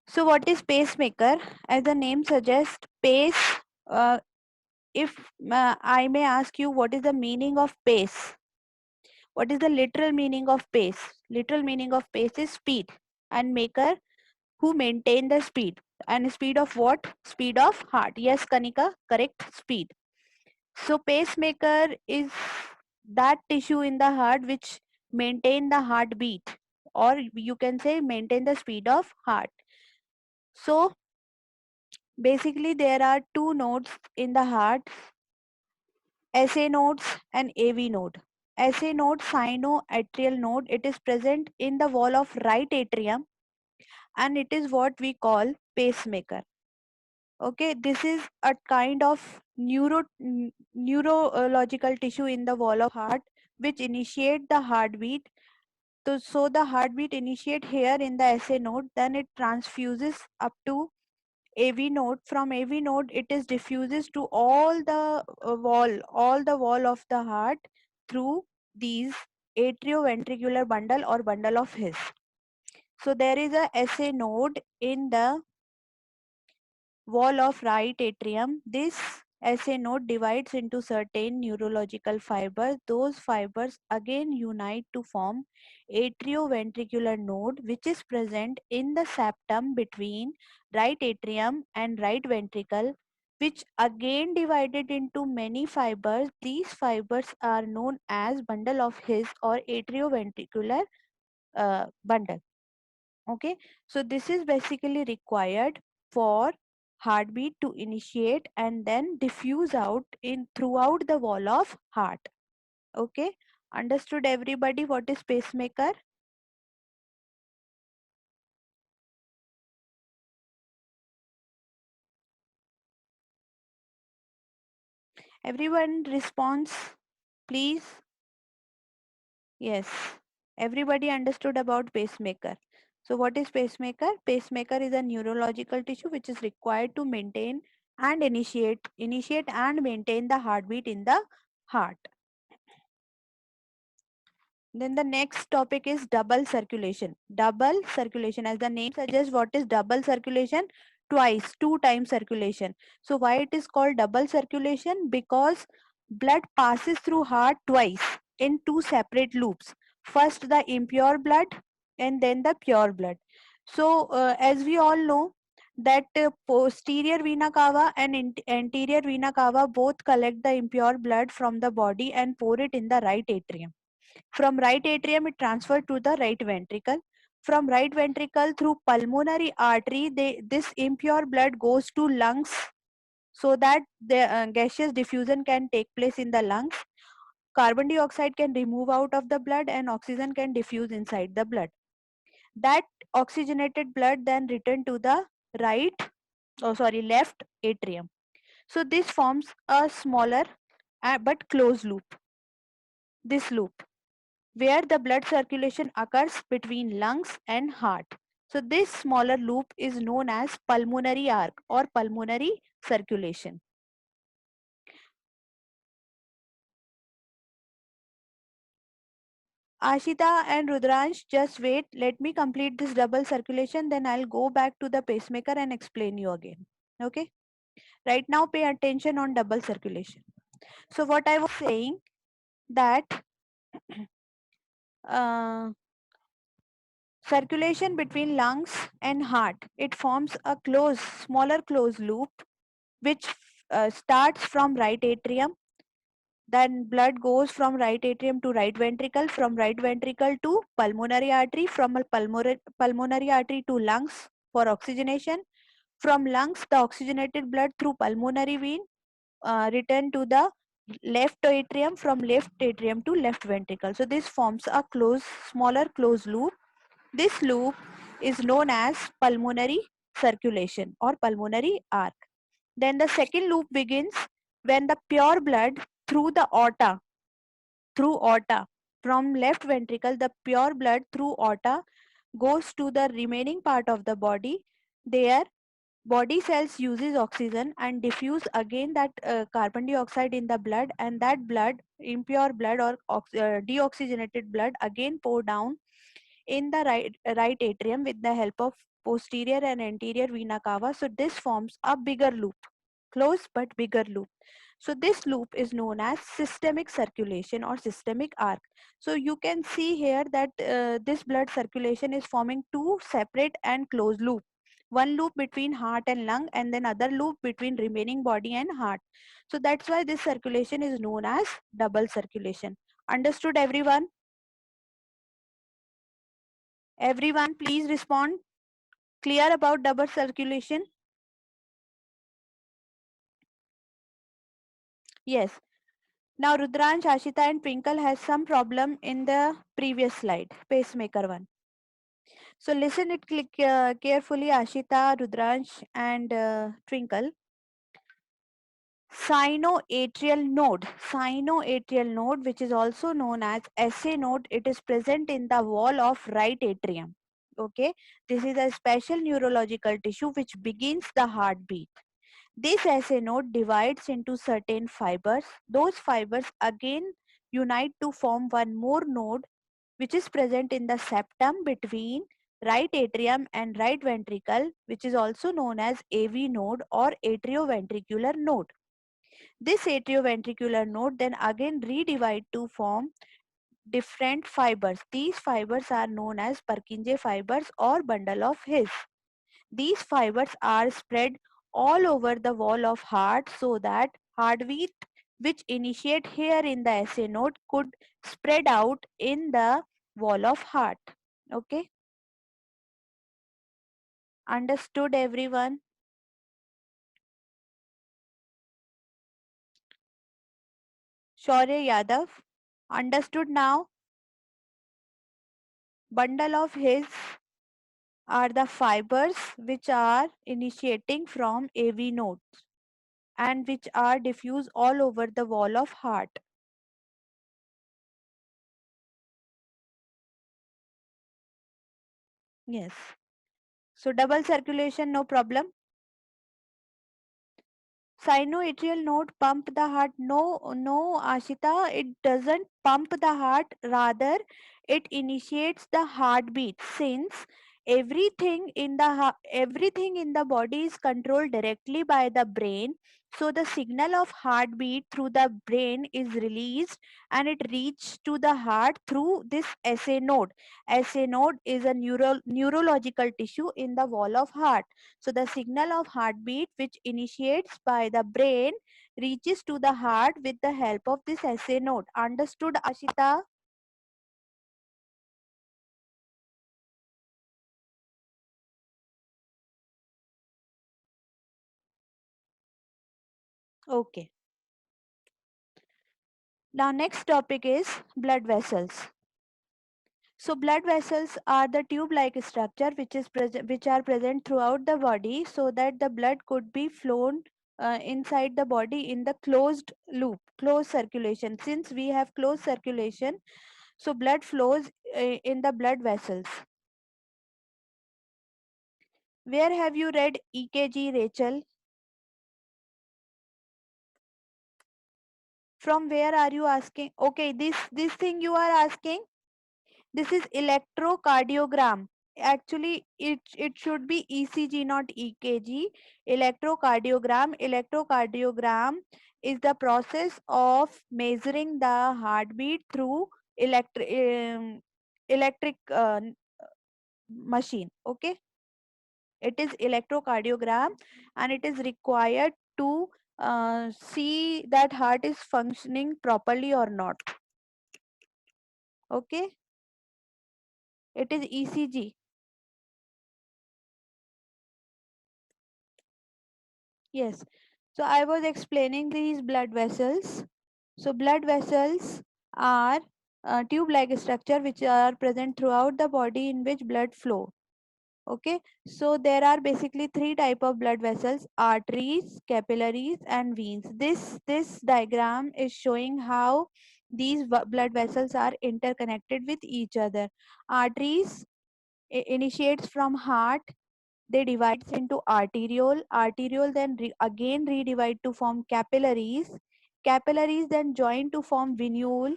So what is pacemaker? As the name suggests, pace. Uh, if I may ask you, what is the meaning of pace? What is the literal meaning of pace? Literal meaning of pace is speed, and maker, who maintain the speed. And speed of what? Speed of heart. Yes, Kanika, correct, speed. So pacemaker is that tissue in the heart which maintain the heartbeat, or you can say maintain the speed of heart. So basically there are two nodes in the heart, SA nodes and AV node. SA node, sinoatrial node, it is present in the wall of right atrium, and it is what we call pacemaker. Okay, this is a kind of neurological tissue in the wall of heart which initiate the heartbeat. So the heartbeat initiate here in the SA node, then it transfuses up to AV node. From AV node, it is diffuses to all the wall of the heart through these atrioventricular bundle or bundle of His. So there is a SA node in the wall of right atrium. This SA node divides into certain neurological fibers. Those fibers again unite to form atrioventricular node, which is present in the septum between right atrium and right ventricle, which again divided into many fibers. These fibers are known as bundle of His or atrioventricular bundle. Okay, so this is basically required for heartbeat to initiate and then diffuse out in throughout the wall of heart. Okay, understood everybody what is pacemaker? Everyone response, please. Yes, everybody understood about pacemaker. So what is pacemaker? Pacemaker is a neurological tissue which is required to maintain and initiate and maintain the heartbeat in the heart. Then the next topic is double circulation. Double circulation, as the name suggests, what is double circulation? Twice, two times circulation. So why it is called double circulation? Because blood passes through heart twice in two separate loops. First the impure blood and then the pure blood. So as we all know that posterior vena cava and anterior vena cava both collect the impure blood from the body and pour it in the right atrium. From right atrium, it transferred to the right ventricle. From right ventricle through pulmonary artery, this impure blood goes to lungs so that the gaseous diffusion can take place in the lungs. Carbon dioxide can remove out of the blood and oxygen can diffuse inside the blood. That oxygenated blood then return to the left atrium. So this forms a smaller but closed loop. This loop, where the blood circulation occurs between lungs and heart. So this smaller loop is known as pulmonary arc or pulmonary circulation. Ashita and Rudransh, just wait. Let me complete this double circulation. Then I'll go back to the pacemaker and explain you again. Okay. Right now, pay attention on double circulation. So what I was saying that uh, circulation between lungs and heart, it forms a smaller closed loop which starts from right atrium. Then blood goes from right atrium to right ventricle, from right ventricle to pulmonary artery, from a pulmonary artery to lungs for oxygenation. From lungs, the oxygenated blood through pulmonary vein return to the left atrium, from left atrium to left ventricle. So this forms a smaller closed loop. This loop is known as pulmonary circulation or pulmonary arc. Then the second loop begins when the pure blood through the aorta, from left ventricle, the pure blood through aorta goes to the remaining part of the body. There, body cells uses oxygen and diffuse again that carbon dioxide in the blood, and that blood, impure blood or deoxygenated blood, again pour down in the right atrium with the help of posterior and anterior vena cava. So this forms a bigger loop, close but bigger loop. So this loop is known as systemic circulation or systemic arc. So you can see here that this blood circulation is forming two separate and closed loop. One loop between heart and lung, and then other loop between remaining body and heart. So that's why this circulation is known as double circulation. Understood everyone? Everyone please respond. Clear about double circulation? Yes. Now Rudransh, Ashita and Twinkle has some problem in the previous slide, pacemaker one. So listen it carefully, Ashita, Rudransh and Twinkle. Sinoatrial node, which is also known as SA node, it is present in the wall of right atrium. Okay, this is a special neurological tissue which begins the heartbeat. This SA node divides into certain fibers. Those fibers again unite to form one more node which is present in the septum between right atrium and right ventricle, which is also known as AV node or atrioventricular node. This atrioventricular node then again redivide to form different fibers. These fibers are known as Purkinje fibers or bundle of His. These fibers are spread all over the wall of heart so that heartbeat which initiate here in the SA node could spread out in the wall of heart. Okay, understood everyone? Shaurya Yadav, understood now? Bundle of His are the fibers which are initiating from AV nodes and which are diffused all over the wall of heart. Yes. So double circulation, no problem. Sinoatrial node pump the heart. No, Ashita, it doesn't pump the heart. Rather, it initiates the heartbeat since everything in the body is controlled directly by the brain. So the signal of heartbeat through the brain is released and it reaches to the heart through this SA node. SA node is a neurological tissue in the wall of heart. So the signal of heartbeat which initiates by the brain reaches to the heart with the help of this SA node. Understood, Ashita? Okay. Now next topic is blood vessels. So blood vessels are the tube-like structure which are present throughout the body so that the blood could be flown inside the body in the closed loop, closed circulation. Since we have closed circulation, so blood flows in the blood vessels. Where have you read EKG, Rachel? From where are you asking? Okay, this thing you are asking. This is electrocardiogram. Actually, it should be ECG, not EKG. Electrocardiogram. Electrocardiogram is the process of measuring the heartbeat through electric machine. Okay, it is electrocardiogram and it is required to see that heart is functioning properly or not. Okay, it is ECG. Yes, so I was explaining these blood vessels. So blood vessels are tube-like structure which are present throughout the body in which blood flow. Okay, so there are basically three type of blood vessels: arteries, capillaries and veins. This diagram is showing how these blood vessels are interconnected with each other. Arteries initiates from heart, they divides into arteriole then again redivide to form capillaries, capillaries then join to form venule,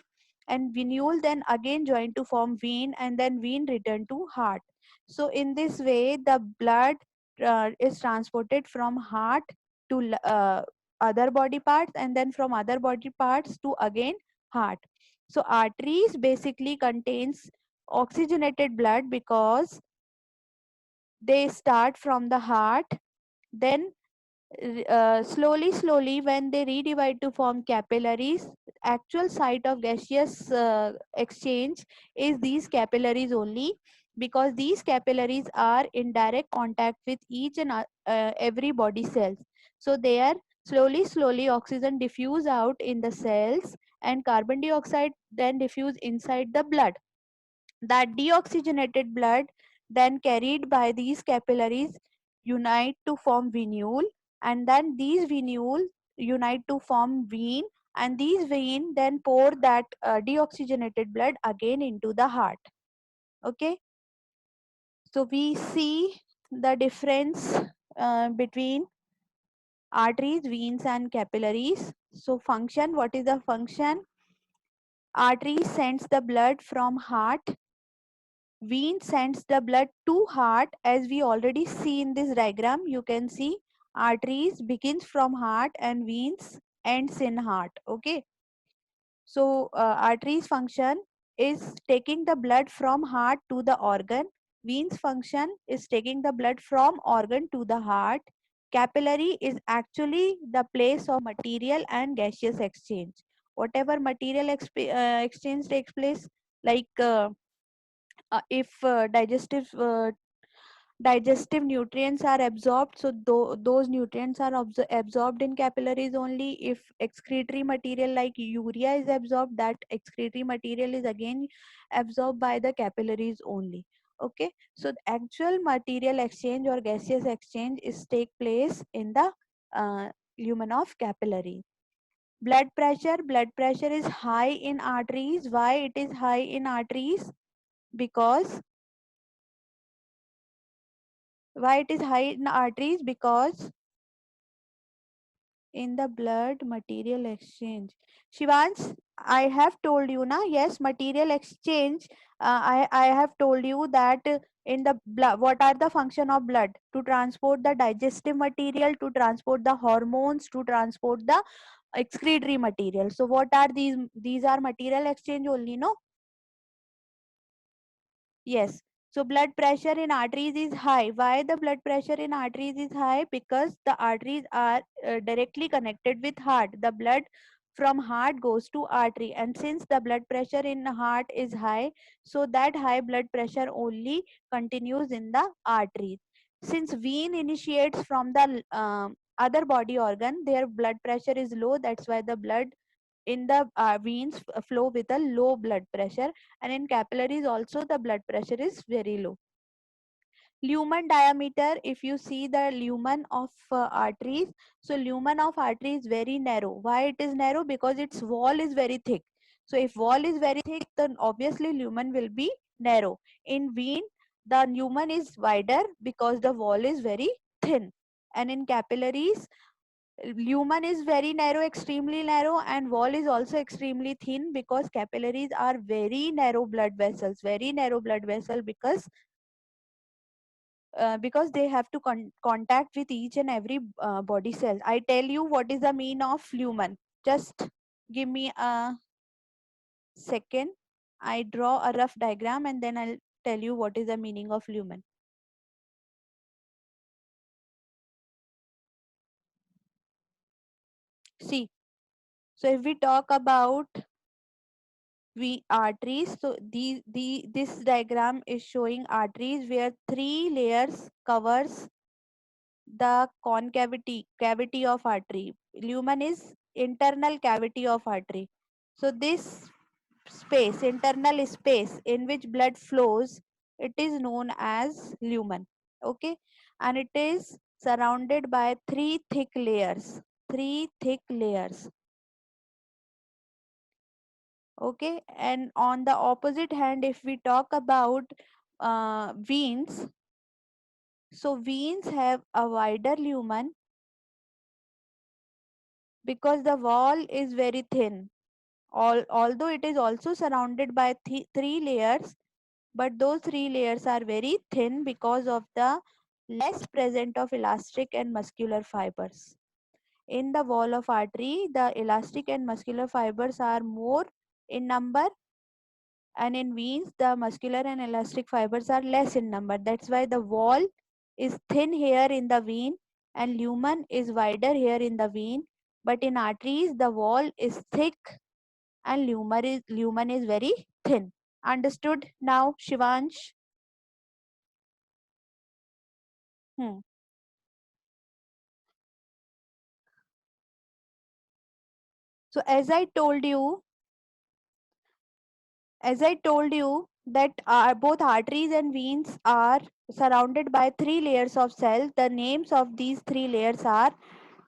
and venule then again join to form vein, and then vein return to heart. So in this way the blood is transported from heart to other body parts, and then from other body parts to again heart. So arteries basically contains oxygenated blood because they start from the heart, then slowly when they redivide to form capillaries. Actual site of gaseous exchange is these capillaries only, because these capillaries are in direct contact with each and every body cells. So they are slowly oxygen diffuse out in the cells, and carbon dioxide then diffuse inside the blood. That deoxygenated blood then carried by these capillaries unite to form venule, and then these venule unite to form vein, and these vein then pour that deoxygenated blood again into the heart. Okay, so we see the difference between arteries, veins and capillaries. So function, what is the function? Artery sends the blood from heart, vein sends the blood to heart. As we already see in this diagram, you can see arteries begins from heart and veins ends in heart. Okay, so arteries function is taking the blood from heart to the organ, veins function is taking the blood from organ to the heart, capillary is actually the place of material and gaseous exchange. Whatever material exchange takes place, like if digestive nutrients are absorbed, so those nutrients are absorbed in capillaries only. If excretory material like urea is absorbed, that excretory material is again absorbed by the capillaries only. Okay, so the actual material exchange or gaseous exchange is take place in the lumen of capillary. Blood pressure is high in arteries. Why it is high in arteries? Because why it is high in arteries? Because in the blood material exchange. Shivans, I have told you na, yes, material exchange. I have told you that in the blood, what are the function of blood? To transport the digestive material, to transport the hormones, to transport the excretory material. So what are these are material exchange only, no? Yes. So blood pressure in arteries is high. Why the blood pressure in arteries is high? Because the arteries are directly connected with heart. The blood from heart goes to artery, and since the blood pressure in heart is high, so that high blood pressure only continues in the arteries. Since vein initiates from the other body organ, their blood pressure is low. That's why the blood in the veins flow with a low blood pressure, and in capillaries also the blood pressure is very low. Lumen diameter, if you see the lumen of arteries, so lumen of artery is very narrow. Why it is narrow? Because its wall is very thick. So if wall is very thick, then obviously lumen will be narrow. In vein, the lumen is wider because the wall is very thin, and in capillaries lumen is very narrow, extremely narrow, and wall is also extremely thin, because capillaries are very narrow blood vessels, very narrow blood vessel, because they have to contact with each and every body cell. I tell you what is the mean of lumen. Just give me a second. I draw a rough diagram and then I'll tell you what is the meaning of lumen. See, so if we talk about arteries, so this diagram is showing arteries where three layers covers the cavity of artery. Lumen is internal cavity of artery. So this space, internal space in which blood flows, it is known as lumen. Okay, and it is surrounded by three thick layers. Three thick layers. Okay, and on the opposite hand, if we talk about veins, so veins have a wider lumen because the wall is very thin. Although it is also surrounded by three layers, but those three layers are very thin because of the less present of elastic and muscular fibers. In the wall of artery, the elastic and muscular fibers are more in number, and in veins, the muscular and elastic fibers are less in number. That's why the wall is thin here in the vein and lumen is wider here in the vein. But in arteries, the wall is thick and lumen is very thin. Understood now, Shivansh? Hmm. So as I told you that both arteries and veins are surrounded by three layers of cells. The names of these three layers are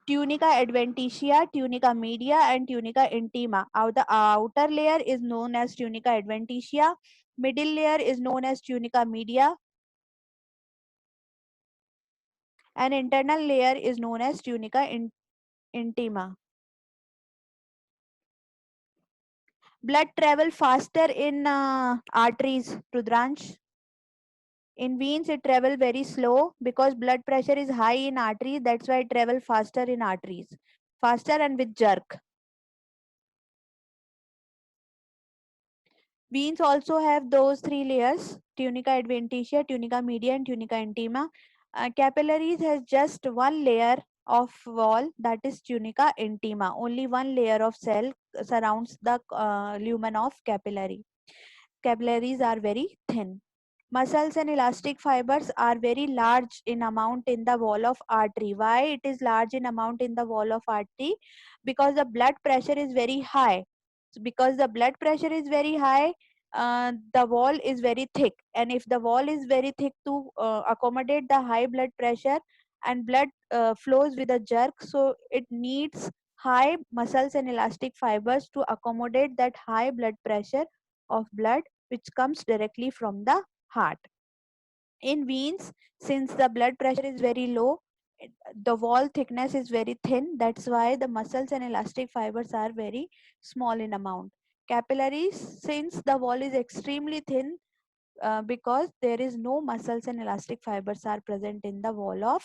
tunica adventitia, tunica media, and tunica intima. The outer layer is known as tunica adventitia, middle layer is known as tunica media, and internal layer is known as tunica intima. Blood travel faster in arteries, Rudransh. In veins, it travel very slow because blood pressure is high in arteries. That's why it travel faster in arteries, faster and with jerk. Veins also have those three layers: tunica adventitia, tunica media, and tunica intima. Capillaries has just one layer of wall, that is tunica intima. Only one layer of cell surrounds the lumen of capillary. Capillaries are very thin. Muscles and elastic fibers are very large in amount in the wall of artery. Why it is large in amount in the wall of artery? Because the blood pressure is very high. So because the blood pressure is very high, the wall is very thick. And if the wall is very thick to accommodate the high blood pressure, and blood flows with a jerk, so it needs high muscles and elastic fibers to accommodate that high blood pressure of blood which comes directly from the heart. In veins, since the blood pressure is very low, the wall thickness is very thin. That's why the muscles and elastic fibers are very small in amount. Capillaries, since the wall is extremely thin, because there is no muscles and elastic fibers are present in the wall of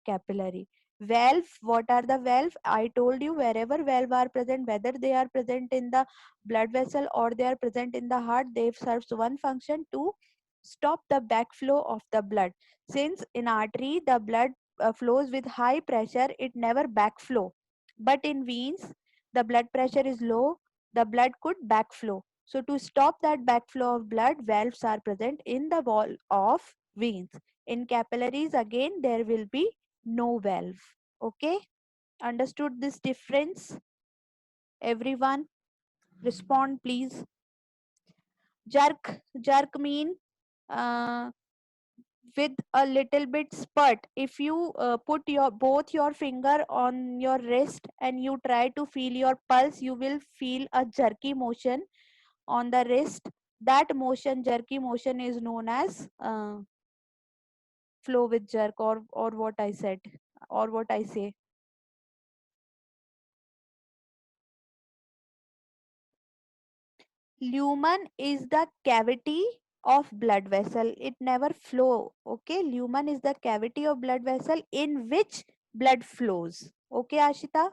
capillary. Valve, what are the valve? I told you, wherever valve are present, whether they are present in the blood vessel or they are present in the heart, they serves one function: to stop the backflow of the blood. Since in artery the blood flows with high pressure, it never backflow. But in veins, the blood pressure is low, the blood could backflow. So to stop that backflow of blood, valves are present in the wall of veins. In capillaries, again, there will be no valve. Okay? Understood this difference? Everyone, respond please. Jerk. Jerk mean uh, with a little bit spurt. If you put your both your finger on your wrist and you try to feel your pulse, you will feel a jerky motion on the wrist. That motion, jerky motion, is known as flow with jerk, or what I said, or what I say. Lumen is the cavity of blood vessel. It never flow. Okay, lumen is the cavity of blood vessel in which blood flows. Okay, Ashita.